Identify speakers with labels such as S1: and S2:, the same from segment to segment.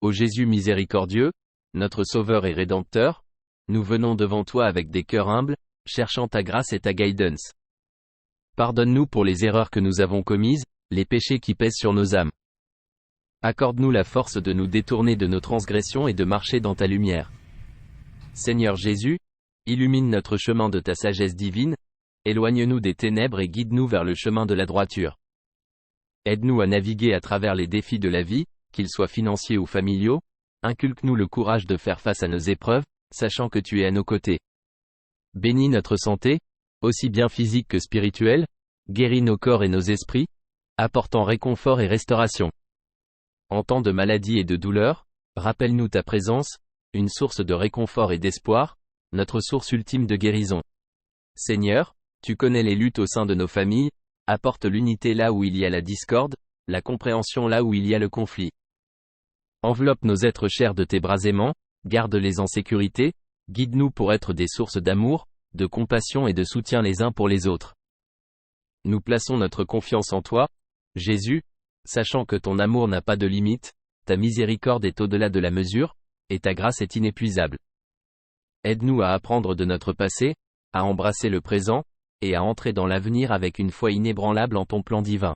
S1: Ô Jésus miséricordieux, notre Sauveur et Rédempteur, nous venons devant toi avec des cœurs humbles, cherchant ta grâce et ta guidance. Pardonne-nous pour les erreurs que nous avons commises, les péchés qui pèsent sur nos âmes. Accorde-nous la force de nous détourner de nos transgressions et de marcher dans ta lumière. Seigneur Jésus, illumine notre chemin de ta sagesse divine, éloigne-nous des ténèbres et guide-nous vers le chemin de la droiture. Aide-nous à naviguer à travers les défis de la vie, qu'ils soient financiers ou familiaux, inculque-nous le courage de faire face à nos épreuves, sachant que tu es à nos côtés. Bénis notre santé, aussi bien physique que spirituelle, guéris nos corps et nos esprits, apportant réconfort et restauration. En temps de maladie et de douleur, rappelle-nous ta présence, une source de réconfort et d'espoir, notre source ultime de guérison. Seigneur, tu connais les luttes au sein de nos familles, apporte l'unité là où il y a la discorde, la compréhension là où il y a le conflit. Enveloppe nos êtres chers de tes bras aimants, garde-les en sécurité, guide-nous pour être des sources d'amour, de compassion et de soutien les uns pour les autres. Nous plaçons notre confiance en toi, Jésus, sachant que ton amour n'a pas de limite, ta miséricorde est au-delà de la mesure, et ta grâce est inépuisable. Aide-nous à apprendre de notre passé, à embrasser le présent, et à entrer dans l'avenir avec une foi inébranlable en ton plan divin.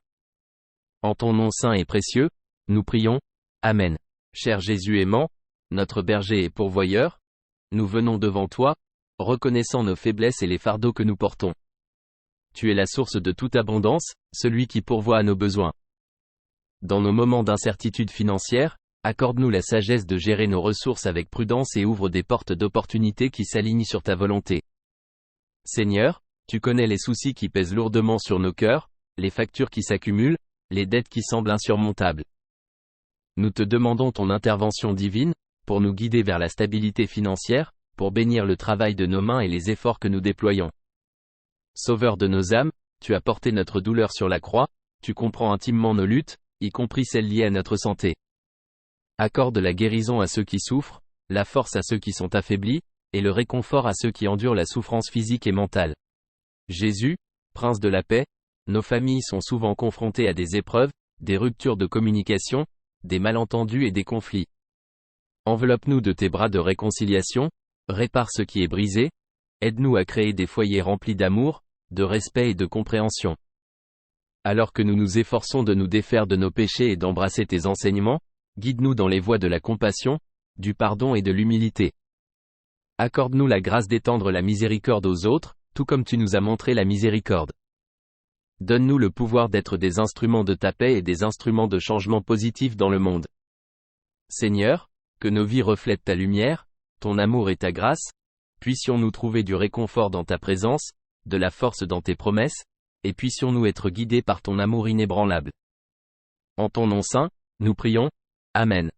S1: En ton nom saint et précieux, nous prions, Amen. Cher Jésus aimant, notre berger et pourvoyeur, nous venons devant toi, reconnaissant nos faiblesses et les fardeaux que nous portons. Tu es la source de toute abondance, celui qui pourvoit à nos besoins. Dans nos moments d'incertitude financière, accorde-nous la sagesse de gérer nos ressources avec prudence et ouvre des portes d'opportunités qui s'alignent sur ta volonté. Seigneur, tu connais les soucis qui pèsent lourdement sur nos cœurs, les factures qui s'accumulent, les dettes qui semblent insurmontables. Nous te demandons ton intervention divine, pour nous guider vers la stabilité financière, pour bénir le travail de nos mains et les efforts que nous déployons. Sauveur de nos âmes, tu as porté notre douleur sur la croix, tu comprends intimement nos luttes, y compris celles liées à notre santé. Accorde la guérison à ceux qui souffrent, la force à ceux qui sont affaiblis, et le réconfort à ceux qui endurent la souffrance physique et mentale. Jésus, Prince de la paix, nos familles sont souvent confrontées à des épreuves, des ruptures de communication, des malentendus et des conflits. Enveloppe-nous de tes bras de réconciliation, répare ce qui est brisé, aide-nous à créer des foyers remplis d'amour, de respect et de compréhension. Alors que nous nous efforçons de nous défaire de nos péchés et d'embrasser tes enseignements, guide-nous dans les voies de la compassion, du pardon et de l'humilité. Accorde-nous la grâce d'étendre la miséricorde aux autres, tout comme tu nous as montré la miséricorde. Donne-nous le pouvoir d'être des instruments de ta paix et des instruments de changement positif dans le monde. Seigneur, que nos vies reflètent ta lumière, ton amour et ta grâce, puissions-nous trouver du réconfort dans ta présence, de la force dans tes promesses, et puissions-nous être guidés par ton amour inébranlable. En ton nom saint, nous prions, Amen.